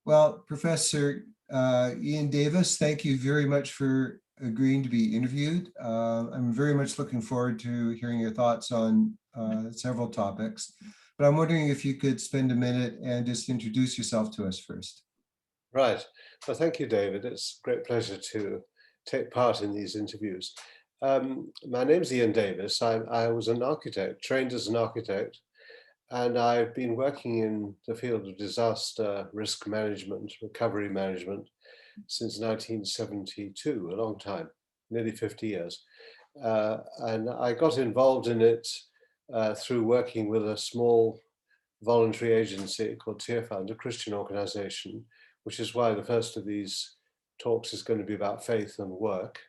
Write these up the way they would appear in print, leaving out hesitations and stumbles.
Well, Professor Ian Davis, thank you very much for agreeing to be interviewed. I'm very much looking forward to hearing your thoughts on several topics, but I'm wondering if you could spend a minute and just introduce yourself to us first. Right. Well, thank you, David. It's a great pleasure to take part in these interviews. My name's Ian Davis. I was an architect, trained as an architect, and I've been working in the field of disaster risk management, recovery management, since 1972, a long time, nearly 50 years. And I got involved in it through working with a small voluntary agency called Tearfund, a Christian organization, which is why the first of these talks is going to be about faith and work.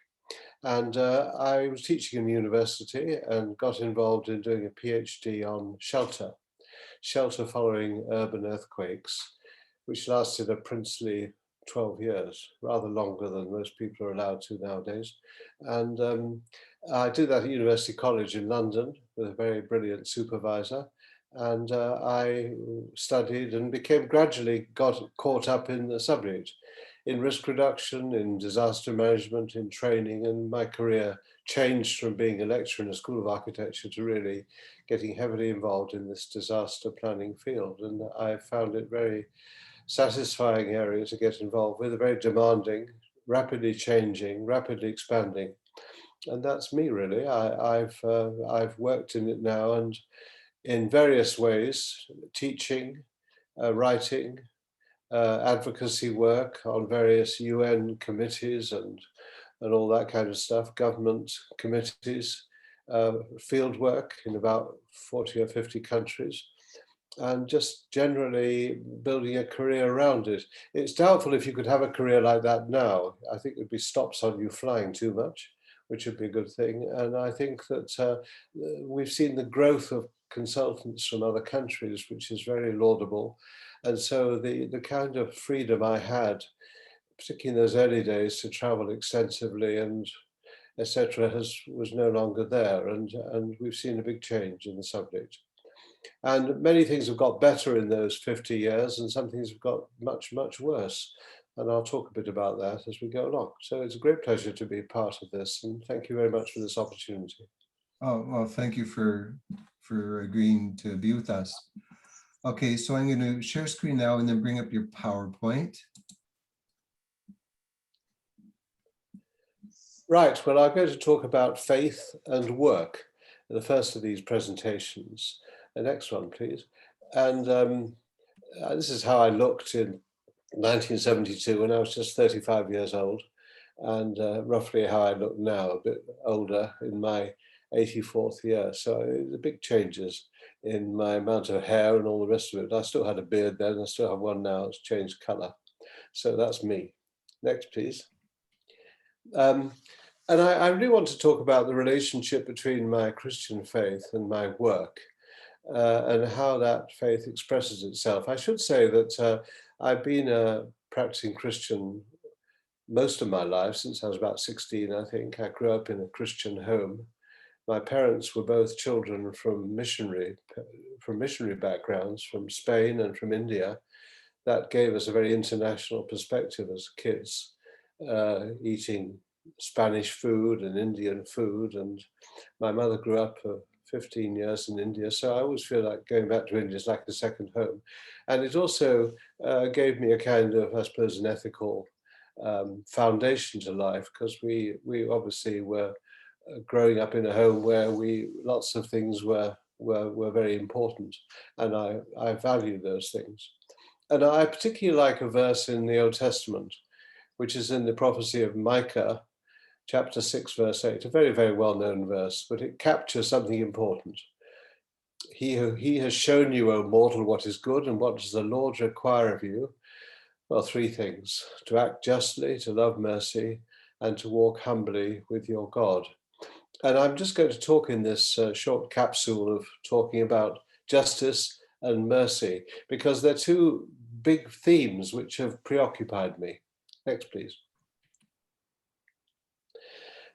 And I was teaching in university and got involved in doing a PhD on shelter following urban earthquakes, which lasted a princely 12 years, rather longer than most people are allowed to nowadays. And I did that at University College in London with a very brilliant supervisor. And I studied and gradually got caught up in the subject, in risk reduction, in disaster management, in training, and my career changed from being a lecturer in a school of architecture to really getting heavily involved in this disaster planning field. And I found it very satisfying area to get involved with, a very demanding, rapidly changing, rapidly expanding. And that's me really. I've worked in it now and in various ways, teaching, writing, advocacy work on various UN committees and all that kind of stuff, government committees, field work in about 40 or 50 countries, and just generally building a career around it. It's doubtful if you could have a career like that now. I think there'd be stops on you flying too much, which would be a good thing. And I think that we've seen the growth of consultants from other countries, which is very laudable. And so the kind of freedom I had, particularly in those early days, to travel extensively and etc., was no longer there, and we've seen a big change in the subject. And many things have got better in those 50 years, and some things have got much, much worse. And I'll talk a bit about that as we go along. So it's a great pleasure to be part of this, and thank you very much for this opportunity. Oh, well, thank you for agreeing to be with us. Okay, so I'm going to share screen now and then bring up your PowerPoint. Right, well, I'm going to talk about faith and work in the first of these presentations. The next one, please. And this is how I looked in 1972 when I was just 35 years old, and roughly how I look now, a bit older, in my 84th year. So the big changes in my amount of hair and all the rest of it. I still had a beard then, I still have one now, it's changed color. So that's me. Next, please. And I really want to talk about the relationship between my Christian faith and my work, and how that faith expresses itself. I should say that I've been a practicing Christian most of my life, since I was about 16, I think. I grew up in a Christian home. My parents were both children from missionary backgrounds, from Spain and from India. That gave us a very international perspective as kids, eating Spanish food and Indian food. And my mother grew up for 15 years in India, so I always feel like going back to India is like a second home. And it also gave me a kind of, I suppose, an ethical foundation to life, because we obviously were growing up in a home where lots of things were very important, and I value those things. And I particularly like a verse in the Old Testament, which is in the prophecy of Micah, chapter 6, verse 8, a very, very well-known verse, but it captures something important. He has shown you, O mortal, what is good, and what does the Lord require of you? Well, three things: to act justly, to love mercy, and to walk humbly with your God. And I'm just going to talk in this short capsule of talking about justice and mercy, because they're two big themes which have preoccupied me. Next, please.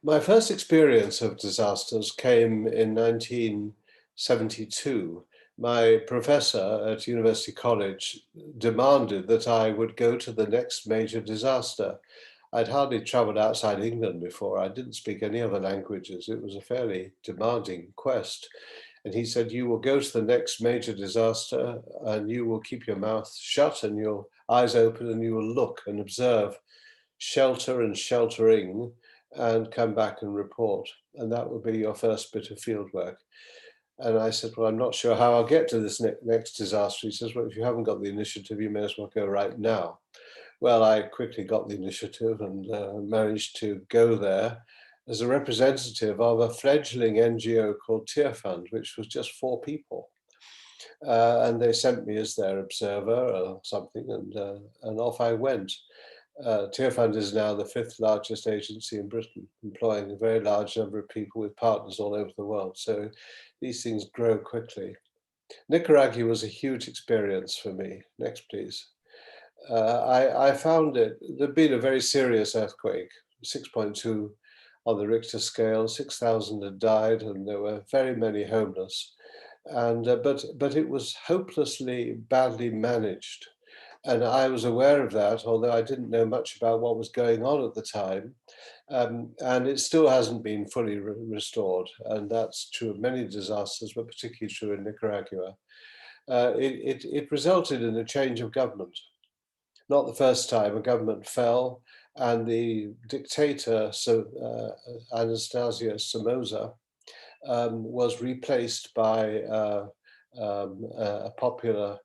My first experience of disasters came in 1972, my professor at University College demanded that I would go to the next major disaster. I'd hardly traveled outside England before. I didn't speak any other languages. It was a fairly demanding quest. And he said, you will go to the next major disaster and you will keep your mouth shut and your eyes open and you will look and observe, shelter and sheltering, and come back and report. And that will be your first bit of field work. And I said, well, I'm not sure how I'll get to this next disaster. He says, well, if you haven't got the initiative, you may as well go right now. Well, I quickly got the initiative and managed to go there as a representative of a fledgling NGO called Tear Fund, which was just 4 people. And they sent me as their observer or something, and off I went. Tear Fund is now the 5th largest agency in Britain, employing a very large number of people with partners all over the world. So these things grow quickly. Nicaragua was a huge experience for me. Next, please. I found there'd been a very serious earthquake, 6.2 on the Richter scale, 6,000 had died, and there were very many homeless. And but it was hopelessly badly managed. And I was aware of that, although I didn't know much about what was going on at the time. And it still hasn't been fully restored. And that's true of many disasters, but particularly true in Nicaragua. It resulted in a change of government. Not the first time a government fell, and the dictator, Anastasio Somoza, was replaced by a popular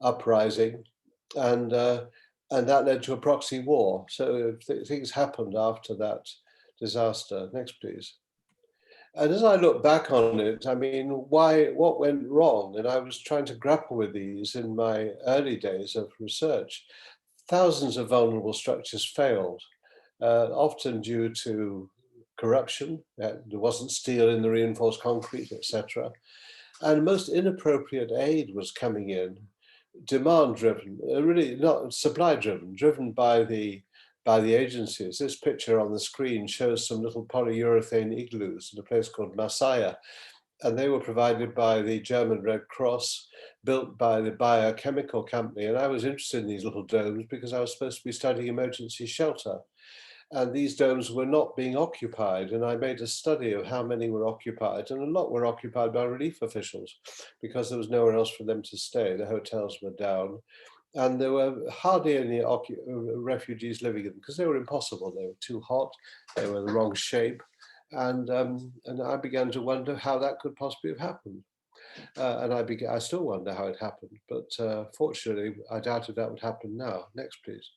uprising, and that led to a proxy war. So things happened after that disaster. Next, please. And as I look back on it, I mean, what went wrong? And I was trying to grapple with these in my early days of research. Thousands of vulnerable structures failed, often due to corruption. There wasn't steel in the reinforced concrete, etc. And most inappropriate aid was coming in, demand-driven, really not supply-driven, driven by the agencies. This picture on the screen shows some little polyurethane igloos in a place called Masaya, and they were provided by the German Red Cross, built by the Bayer Chemical Company. And I was interested in these little domes because I was supposed to be studying emergency shelter. And these domes were not being occupied. And I made a study of how many were occupied. And a lot were occupied by relief officials because there was nowhere else for them to stay. The hotels were down. And there were hardly any refugees living in them because they were impossible. They were too hot. They were the wrong shape. And I began to wonder how that could possibly have happened. And I still wonder how it happened, but fortunately, I doubted that would happen now. Next, please.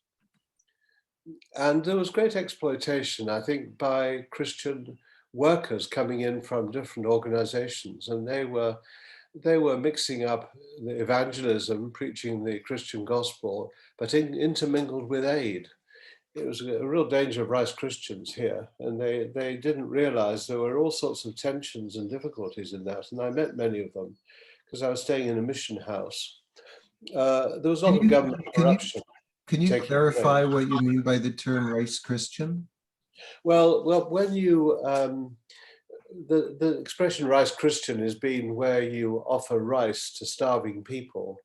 And there was great exploitation, I think, by Christian workers coming in from different organizations, and they were mixing up the evangelism, preaching the Christian gospel, but intermingled with aid. It was a real danger of Rice Christians here, and they didn't realize there were all sorts of tensions and difficulties in that, and I met many of them because I was staying in a mission house. There was a lot of government corruption. Can you clarify what you mean by the term Rice Christian? Well, when you the expression Rice Christian is being where you offer rice to starving people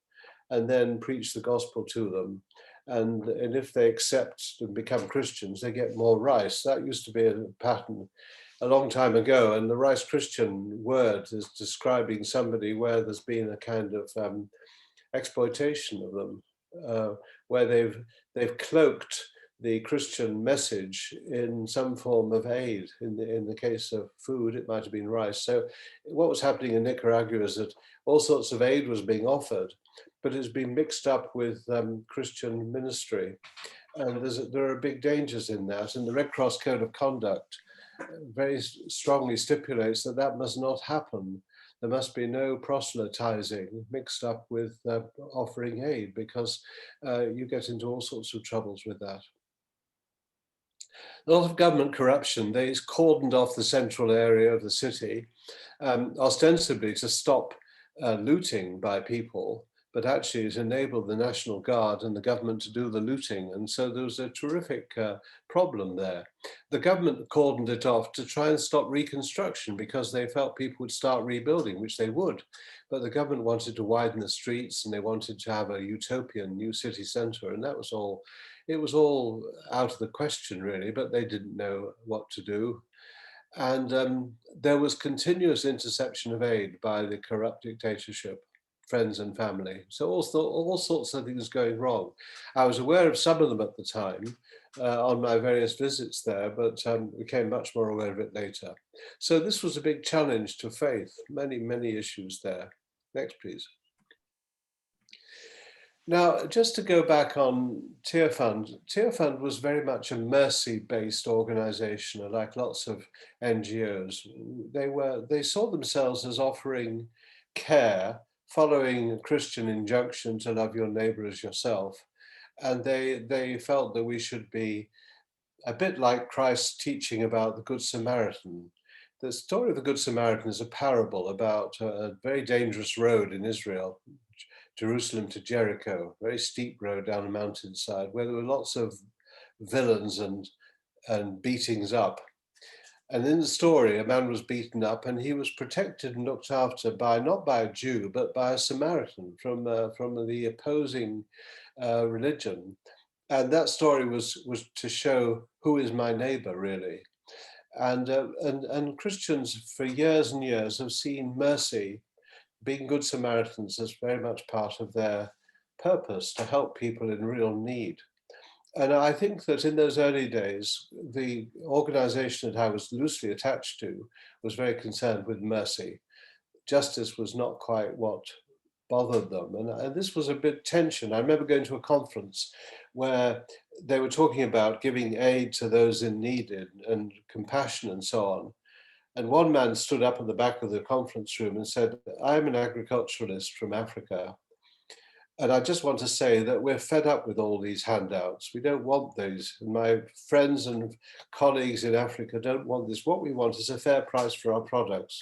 and then preach the gospel to them. And if they accept and become Christians, they get more rice. That used to be a pattern a long time ago. And the Rice Christian word is describing somebody where there's been a kind of exploitation of them, where they've cloaked the Christian message in some form of aid. In the case of food, it might have been rice. So what was happening in Nicaragua is that all sorts of aid was being offered, but it's been mixed up with Christian ministry. And there are big dangers in that. And the Red Cross Code of Conduct very strongly stipulates that that must not happen. There must be no proselytizing mixed up with offering aid, because you get into all sorts of troubles with that. A lot of government corruption. They cordoned off the central area of the city, ostensibly to stop looting by people, but actually it enabled the National Guard and the government to do the looting. And so there was a terrific problem there. The government cordoned it off to try and stop reconstruction because they felt people would start rebuilding, which they would. But the government wanted to widen the streets and they wanted to have a utopian new city centre. And that was all, it was all out of the question really, but they didn't know what to do. And there was continuous interception of aid by the corrupt dictatorship, friends and family. So all sorts of things going wrong. I was aware of some of them at the time on my various visits there, but became much more aware of it later. So this was a big challenge to faith, many, many issues there. Next, please. Now, just to go back on Tearfund was very much a mercy-based organization, like lots of NGOs. They saw themselves as offering care, following a Christian injunction to love your neighbor as yourself. And they felt that we should be a bit like Christ's teaching about the Good Samaritan. The story of the Good Samaritan is a parable about a very dangerous road in Israel, Jerusalem to Jericho, very steep road down a mountainside where there were lots of villains and beatings up. And in the story, a man was beaten up and he was protected and looked after by, not by a Jew, but by a Samaritan from the opposing religion. And that story was to show who is my neighbor, really. And Christians for years and years have seen mercy, being good Samaritans, as very much part of their purpose to help people in real need. And I think that in those early days, the organization that I was loosely attached to was very concerned with mercy. Justice was not quite what bothered them. And this was a bit tension. I remember going to a conference where they were talking about giving aid to those in need and compassion and so on. And one man stood up at the back of the conference room and said, "I'm an agriculturalist from Africa. And I just want to say that we're fed up with all these handouts. We don't want these. And my friends and colleagues in Africa don't want this. What we want is a fair price for our products.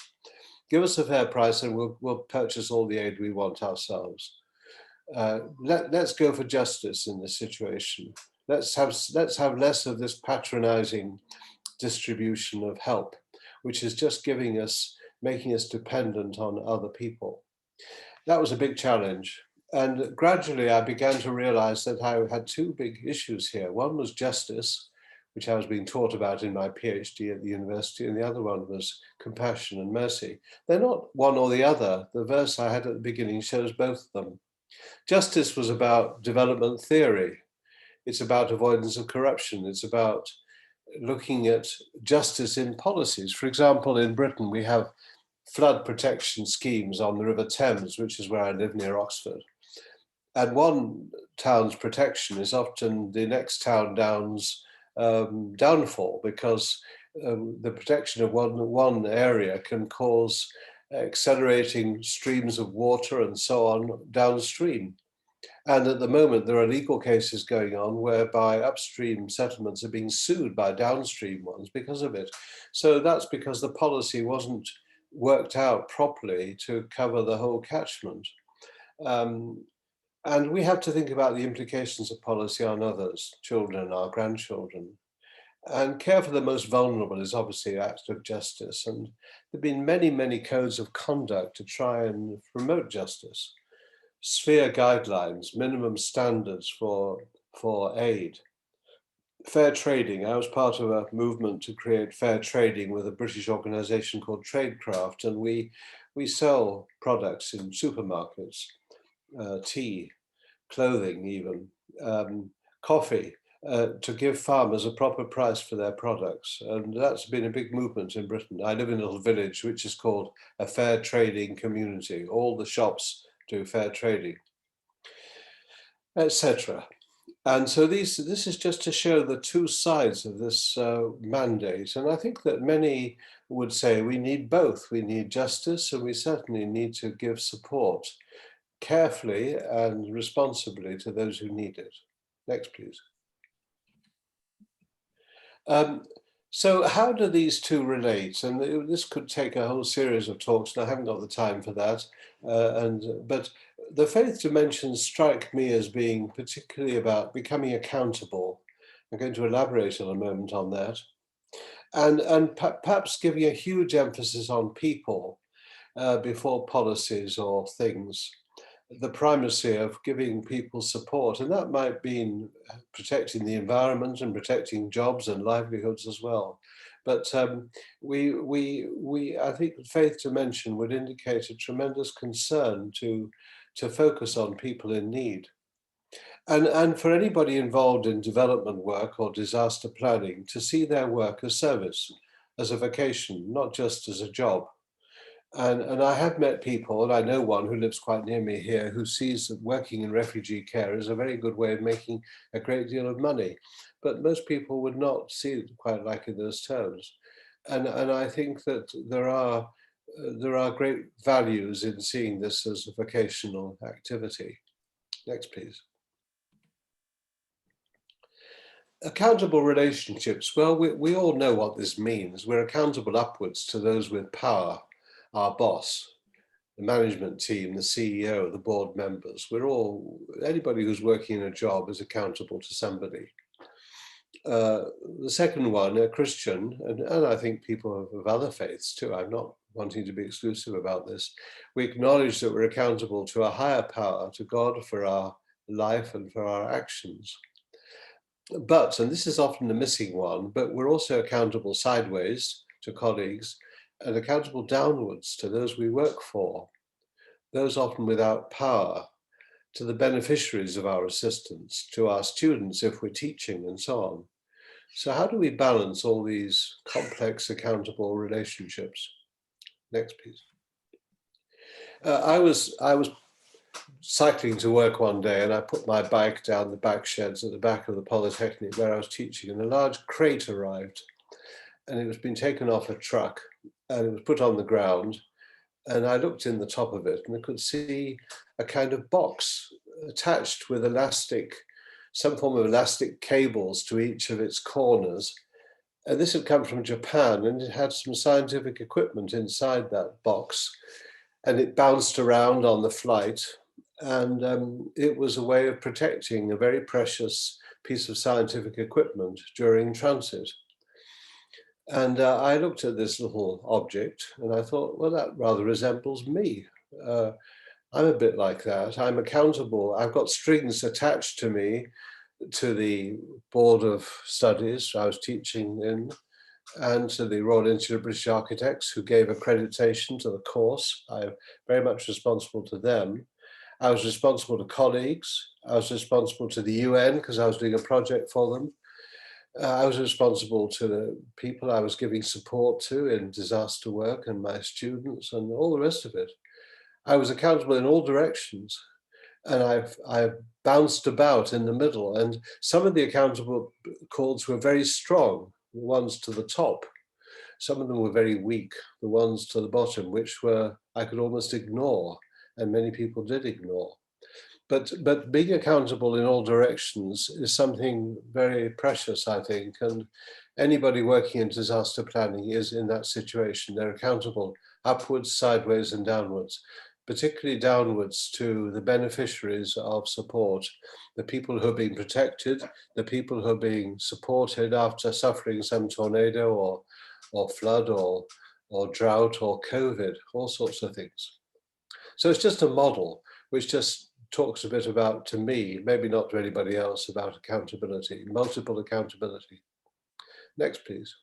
Give us a fair price and we'll purchase all the aid we want ourselves. Let's go for justice in this situation. Let's have less of this patronizing distribution of help, which is just making us dependent on other people." That was a big challenge. And gradually I began to realize that I had two big issues here. One was justice, which I was being taught about in my PhD at the university, and the other one was compassion and mercy. They're not one or the other. The verse I had at the beginning shows both of them. Justice was about development theory. It's about avoidance of corruption. It's about looking at justice in policies. For example, in Britain, we have flood protection schemes on the River Thames, which is where I live near Oxford. And one town's protection is often the next town down's downfall, because the protection of one area can cause accelerating streams of water and so on downstream. And at the moment, there are legal cases going on whereby upstream settlements are being sued by downstream ones because of it. So that's because the policy wasn't worked out properly to cover the whole catchment. And we have to think about the implications of policy on others, children, our grandchildren. And care for the most vulnerable is obviously an act of justice. And there have been many, many codes of conduct to try and promote justice. Sphere guidelines, minimum standards for aid. Fair trading. I was part of a movement to create fair trading with a British organization called Tradecraft, and we sell products in supermarkets, tea, clothing even, coffee, to give farmers a proper price for their products. And that's been a big movement in Britain. I live in a little village which is called a fair trading community. All the shops do fair trading, etc. And so this is just to show the two sides of this mandate. And I think that many would say we need both. We need justice, and we certainly need to give support carefully and responsibly to those who need it. Next, please. So how do these two relate? And this could take a whole series of talks, and I haven't got the time for that. But the faith dimensions strike me as being particularly about becoming accountable. I'm going to elaborate in a moment on that. And perhaps giving a huge emphasis on people before policies or things. The primacy of giving people support, and that might mean protecting the environment and protecting jobs and livelihoods as well. But I think faith dimension would indicate a tremendous concern to focus on people in need. And for anybody involved in development work or disaster planning to see their work as service, as a vocation, not just as a job. And I have met people, and I know one who lives quite near me here, who sees that working in refugee care is a very good way of making a great deal of money. But most people would not see it quite like in those terms. And I think that there are great values in seeing this as a vocational activity. Next, please. Accountable relationships. Well, we all know what this means. We're accountable upwards to those with power, our boss, the management team, the CEO, the board members. Anybody who's working in a job is accountable to somebody. The second one, a Christian, and I think people of other faiths too, I'm not wanting to be exclusive about this, we acknowledge that we're accountable to a higher power, to God, for our life and for our actions. But, and this is often the missing one, but we're also accountable sideways to colleagues and accountable downwards to those we work for, those often without power, to the beneficiaries of our assistance, to our students if we're teaching, and so on. So how do we balance all these complex accountable relationships? Next, please. I was cycling to work one day, and I put my bike down the back sheds at the back of the Polytechnic where I was teaching, and a large crate arrived, and it was being taken off a truck, and it was put on the ground, and I looked in the top of it, and I could see a kind of box attached with some form of elastic cables to each of its corners. And this had come from Japan, and it had some scientific equipment inside that box, and it bounced around on the flight. And it was a way of protecting a very precious piece of scientific equipment during transit. And I looked at this little object and I thought, well, that rather resembles me. I'm a bit like that. I'm accountable. I've got strings attached to me to the Board of Studies I was teaching in, and to the Royal Institute of British Architects, who gave accreditation to the course. I'm very much responsible to them. I was responsible to colleagues. I was responsible to the UN because I was doing a project for them. I was responsible to the people I was giving support to in disaster work and my students and all the rest of it. I was accountable in all directions, and I've bounced about in the middle, and some of the accountable cords were very strong, the ones to the top. Some of them were very weak, the ones to the bottom, which I could almost ignore, and many people did ignore. But being accountable in all directions is something very precious, I think, and anybody working in disaster planning is in that situation. They're accountable upwards, sideways, and downwards, particularly downwards to the beneficiaries of support, the people who are being protected, the people who are being supported after suffering some tornado or flood or drought or COVID, all sorts of things. So it's just a model which just talks a bit about, to me, maybe not to anybody else, about accountability, multiple accountability. Next, please.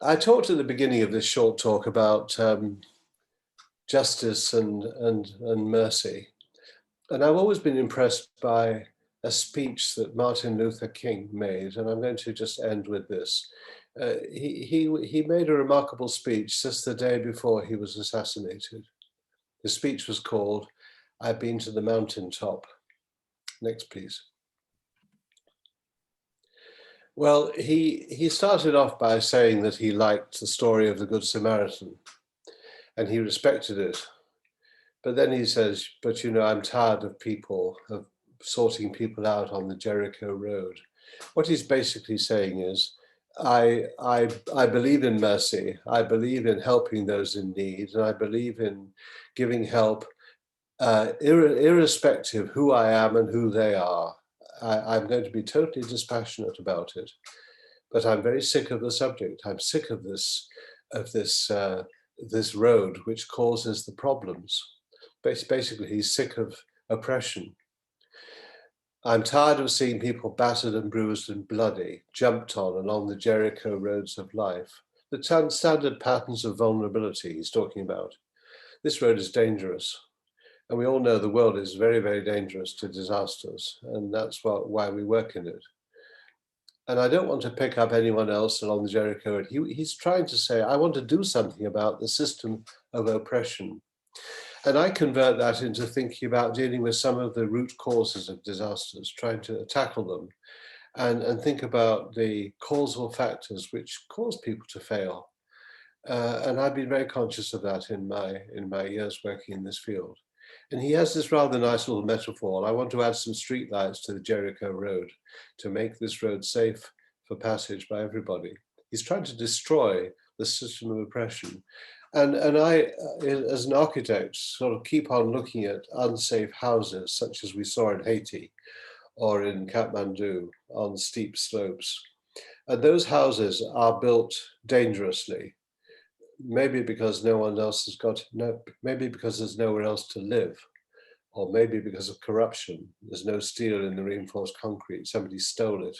I talked at the beginning of this short talk about justice and mercy. And I've always been impressed by a speech that Martin Luther King made, and I'm going to just end with this. He made a remarkable speech just the day before he was assassinated. The speech was called, "I've Been to the Mountaintop." Next, please. Well, he started off by saying that he liked the story of the Good Samaritan and he respected it. But then he says, but you know, I'm tired of sorting people out on the Jericho Road. What he's basically saying is, I believe in mercy. I believe in helping those in need, and I believe in giving help irrespective who I am and who they are. I'm going to be totally dispassionate about it, but I'm very sick of the subject. I'm sick of this road which causes the problems. Basically, he's sick of oppression. I'm tired of seeing people battered and bruised and bloody, jumped on along the Jericho roads of life. The standard patterns of vulnerability he's talking about. This road is dangerous. And we all know the world is very, very dangerous to disasters. And that's why we work in it. And I don't want to pick up anyone else along the Jericho road. He's trying to say, I want to do something about the system of oppression. And I convert that into thinking about dealing with some of the root causes of disasters, trying to tackle them, and think about the causal factors which cause people to fail. And I've been very conscious of that in my years working in this field. And he has this rather nice little metaphor. I want to add some streetlights to the Jericho road to make this road safe for passage by everybody. He's trying to destroy the system of oppression. And I, as an architect, sort of keep on looking at unsafe houses, such as we saw in Haiti or in Kathmandu on steep slopes. And those houses are built dangerously, maybe because no one else has got, maybe because there's nowhere else to live, or maybe because of corruption. There's no steel in the reinforced concrete, somebody stole it.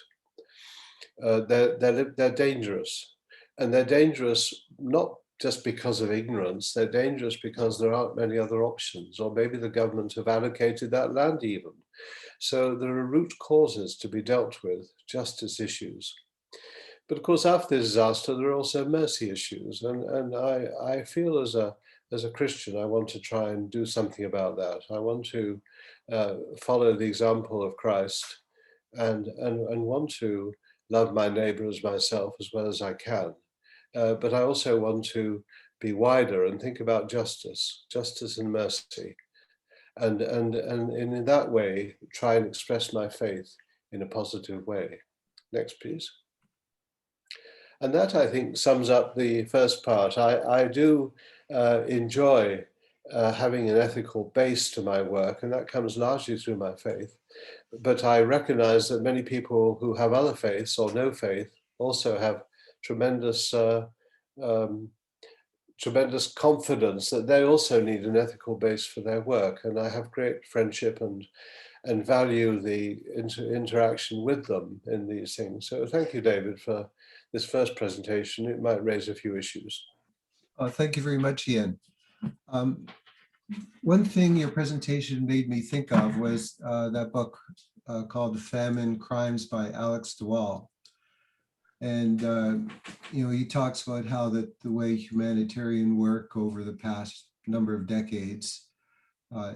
They're dangerous. And they're dangerous not just because of ignorance, they're dangerous because there aren't many other options, or maybe the government have allocated that land even. So there are root causes to be dealt with, justice issues. But of course, after the disaster, there are also mercy issues. And I feel as a Christian, I want to try and do something about that. I want to follow the example of Christ and want to love my neighbor as myself as well as I can. But I also want to be wider and think about justice and mercy. And in that way, try and express my faith in a positive way. Next, please. And that, I think, sums up the first part. I do enjoy having an ethical base to my work, and that comes largely through my faith. But I recognize that many people who have other faiths or no faith also have tremendous tremendous confidence that they also need an ethical base for their work. And I have great friendship and value the interaction with them in these things. So thank you, David, for this first presentation. It might raise a few issues. Thank you very much, Ian. One thing your presentation made me think of was that book called The Famine Crimes by Alex de Waal. And, he talks about how the way humanitarian work over the past number of decades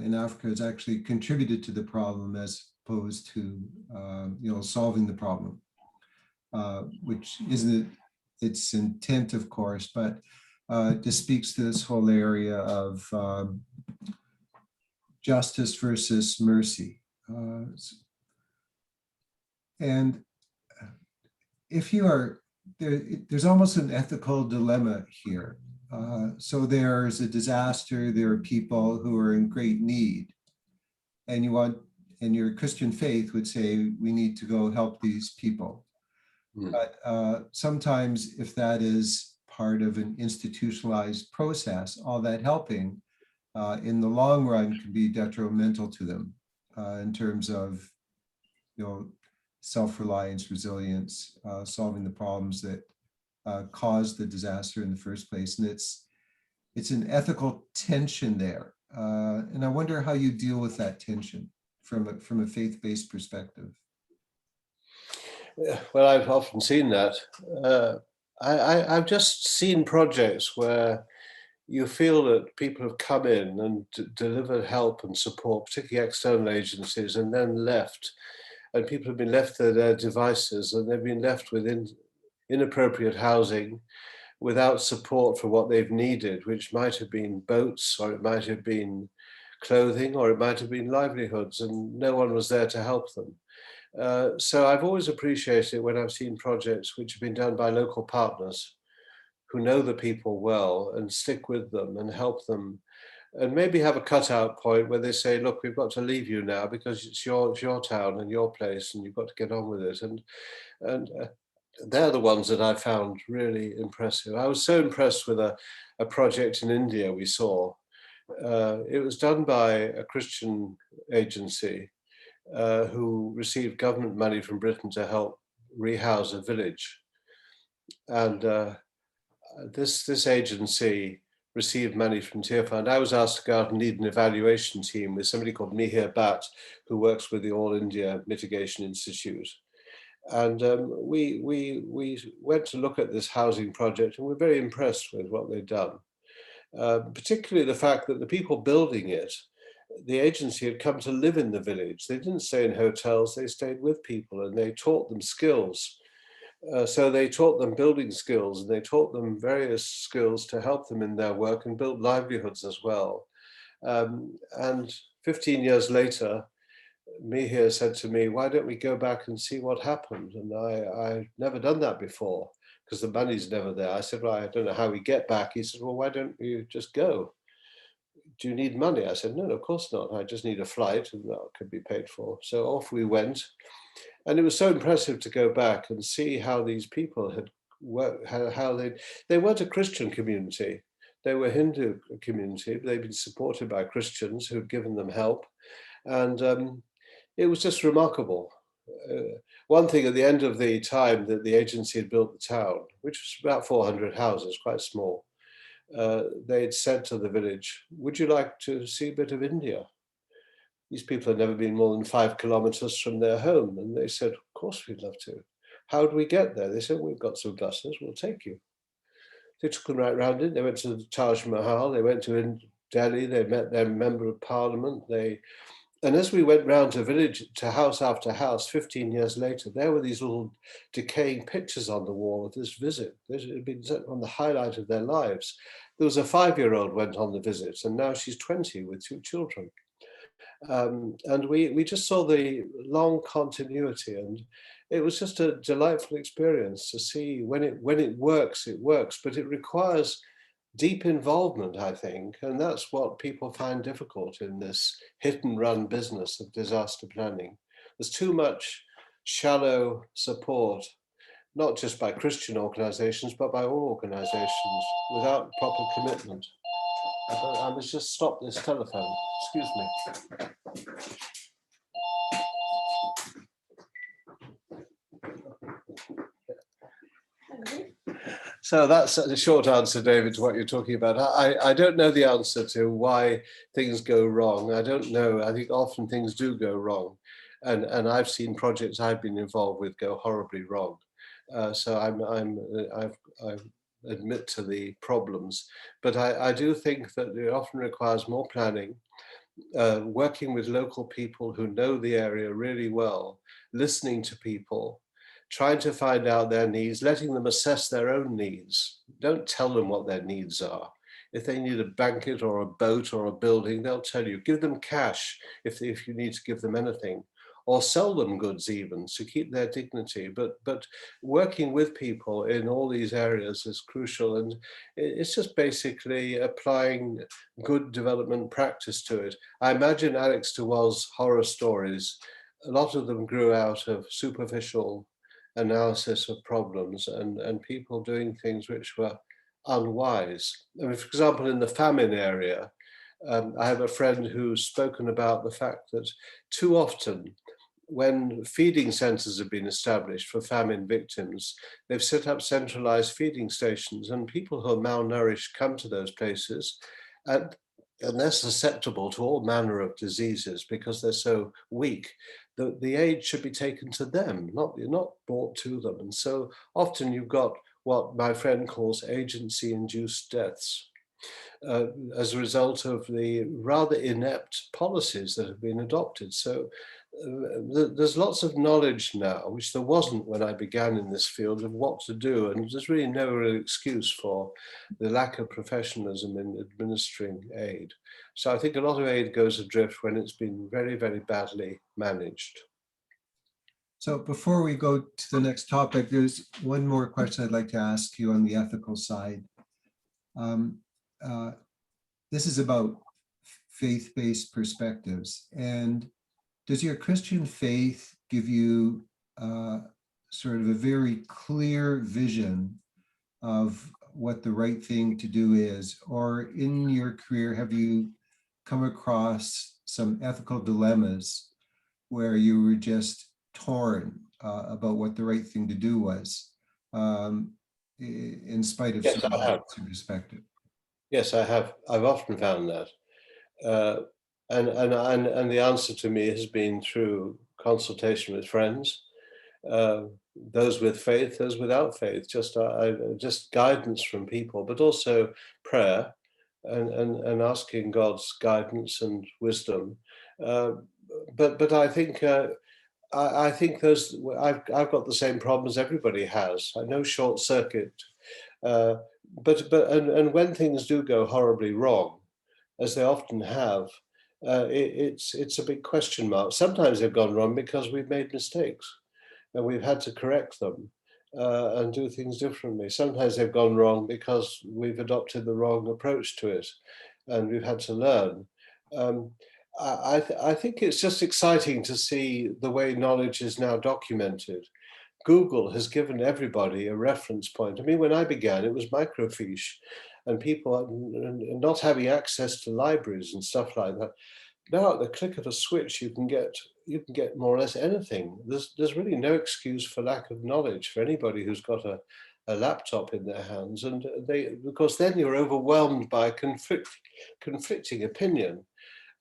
in Africa has actually contributed to the problem as opposed to, solving the problem, which isn't its intent, of course, but just speaks to this whole area of justice versus mercy. And if you are, there's almost an ethical dilemma here. So there's a disaster, there are people who are in great need, and your Christian faith would say, we need to go help these people. But sometimes if that is part of an institutionalized process, all that helping in the long run can be detrimental to them in terms of, self-reliance, resilience, solving the problems that caused the disaster in the first place. And it's an ethical tension there. And I wonder how you deal with that tension from a faith-based perspective. Well, I've often seen that. I've just seen projects where you feel that people have come in and delivered help and support, particularly external agencies, and then left. And people have been left to their devices, and they've been left with inappropriate housing without support for what they've needed, which might have been boats, or it might have been clothing, or it might have been livelihoods, and no one was there to help them. So I've always appreciated it when I've seen projects which have been done by local partners who know the people well and stick with them and help them, and maybe have a cutout point where they say, look, we've got to leave you now because it's your town and your place and you've got to get on with it. And they're the ones that I found really impressive. I was so impressed with a project in India we saw. It was done by a Christian agency who received government money from Britain to help rehouse a village. And this agency received money from Tear Fund. I was asked to go out and lead an evaluation team with somebody called Mihir Bhatt, who works with the All India Mitigation Institute. And we went to look at this housing project and we're very impressed with what they've done. Particularly the fact that the people building it, the agency had come to live in the village. They didn't stay in hotels, they stayed with people and they taught them skills. So they taught them building skills and they taught them various skills to help them in their work and build livelihoods as well. And 15 years later, Mihir said to me, why don't we go back and see what happened? And I've never done that before because the money's never there. I said, well, I don't know how we get back. He said, well, why don't you just go? Do you need money? I said, no, of course not. I just need a flight and that could be paid for. So off we went. And it was so impressive to go back and see how these people had worked, how they weren't a Christian community. They were a Hindu community. They'd been supported by Christians who'd given them help. And it was just remarkable. One thing at the end of the time that the agency had built the town, which was about 400 houses, quite small, they'd said to the village, would you like to see a bit of India? These people had never been more than 5 kilometers from their home. And they said, of course we'd love to. How do we get there? They said, we've got some buses, we'll take you. They took them right round it. They went to the Taj Mahal, they went to Delhi, they met their member of parliament. And as we went round to village, to house after house, 15 years later, there were these little decaying pictures on the wall of this visit. This had been on the highlight of their lives. There was a 5-year-old went on the visit, and now she's 20 with 2 children. And we just saw the long continuity, and it was just a delightful experience to see when it works, but it requires deep involvement, I think, and that's what people find difficult in this hit and run business of disaster planning. There's too much shallow support, not just by Christian organizations, but by all organizations without proper commitment. I must just stop this telephone, excuse me. So that's a short answer, David, to what you're talking about. I don't know the answer to why things go wrong. I don't know. I think often things do go wrong. And I've seen projects I've been involved with go horribly wrong. So I admit to the problems. But I do think that it often requires more planning, working with local people who know the area really well, listening to people, trying to find out their needs, letting them assess their own needs. Don't tell them what their needs are. If they need a blanket or a boat or a building, they'll tell you. Give them cash if you need to give them anything, or sell them goods even to keep their dignity. But working with people in all these areas is crucial, and it's just basically applying good development practice to it. I imagine Alex de Waal's horror stories, a lot of them grew out of superficial analysis of problems and people doing things which were unwise. I mean, for example, in the famine area, I have a friend who's spoken about the fact that too often when feeding centres have been established for famine victims, they've set up centralised feeding stations, and people who are malnourished come to those places and they're susceptible to all manner of diseases because they're so weak. The aid should be taken to them, not brought to them. And so often you've got what my friend calls agency-induced deaths as a result of the rather inept policies that have been adopted. So there's lots of knowledge now, which there wasn't when I began in this field, of what to do. And there's really no real excuse for the lack of professionalism in administering aid. So I think a lot of aid goes adrift when it's been very, very badly managed. So before we go to the next topic, there's one more question I'd like to ask you on the ethical side. Um, uh, This is about faith-based perspectives. And does your Christian faith give you sort of a very clear vision of what the right thing to do is? Or in your career, have you come across some ethical dilemmas where you were just torn about what the right thing to do was, in spite of Yes, some I have. perspective? Yes, I have. I've often found that. Uh, and the answer to me has been through consultation with friends, uh, those with faith, those without faith, just guidance from people, but also prayer and asking God's guidance and wisdom. Uh, but I think I think I've got the same problems everybody has. I know short circuit, uh, and when things do go horribly wrong, as they often have, it's a big question mark. Sometimes they've gone wrong because we've made mistakes and we've had to correct them and do things differently. Sometimes they've gone wrong because we've adopted the wrong approach to it and we've had to learn. Um, I think it's just exciting to see the way knowledge is now documented. Google has given everybody a reference point. I mean, when I began, it was microfiche and people not having access to libraries and stuff like that. Now at the click of a switch, you can get more or less anything. There's really no excuse for lack of knowledge for anybody who's got a laptop in their hands, and because then you're overwhelmed by conflicting opinion,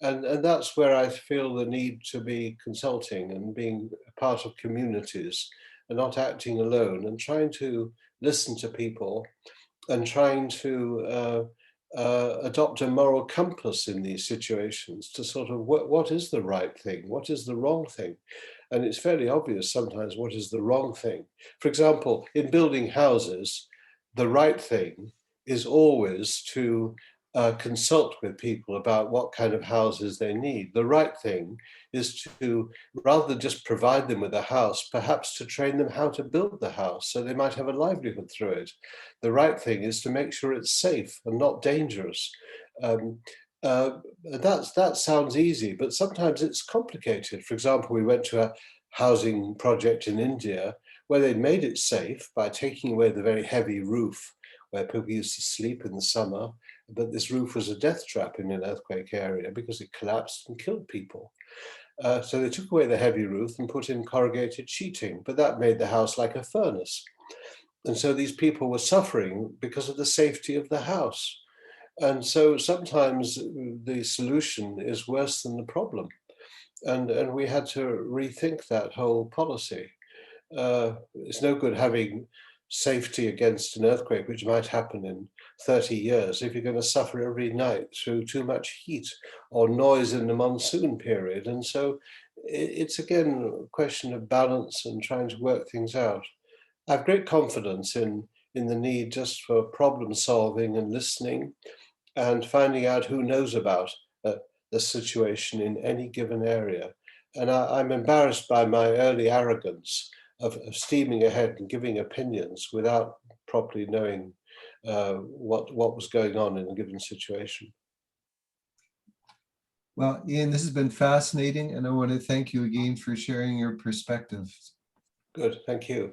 and that's where I feel the need to be consulting and being a part of communities and not acting alone and trying to listen to people and trying to adopt a moral compass in these situations to sort of what is the right thing, what is the wrong thing. And it's fairly obvious sometimes what is the wrong thing. For example, in building houses, the right thing is always to consult with people about what kind of houses they need. The right thing is to, rather than just provide them with a house, perhaps to train them how to build the house so they might have a livelihood through it. The right thing is to make sure it's safe and not dangerous. Um, that sounds easy, but sometimes it's complicated. For example, we went to a housing project in India where they made it safe by taking away the very heavy roof where people used to sleep in the summer, but this roof was a death trap in an earthquake area because it collapsed and killed people. So they took away the heavy roof and put in corrugated sheeting, but that made the house like a furnace. And so these people were suffering because of the safety of the house. And so sometimes the solution is worse than the problem. And we had to rethink that whole policy. It's no good having safety against an earthquake, which might happen in 30 years, if you're going to suffer every night through too much heat or noise in the monsoon period. And so it's again a question of balance and trying to work things out. I have great confidence in the need just for problem solving and listening and finding out who knows about the situation in any given area. And I'm embarrassed by my early arrogance of steaming ahead and giving opinions without properly knowing what was going on in a given situation. Well, Ian, this has been fascinating, and I want to thank you again for sharing your perspective. Good, thank you.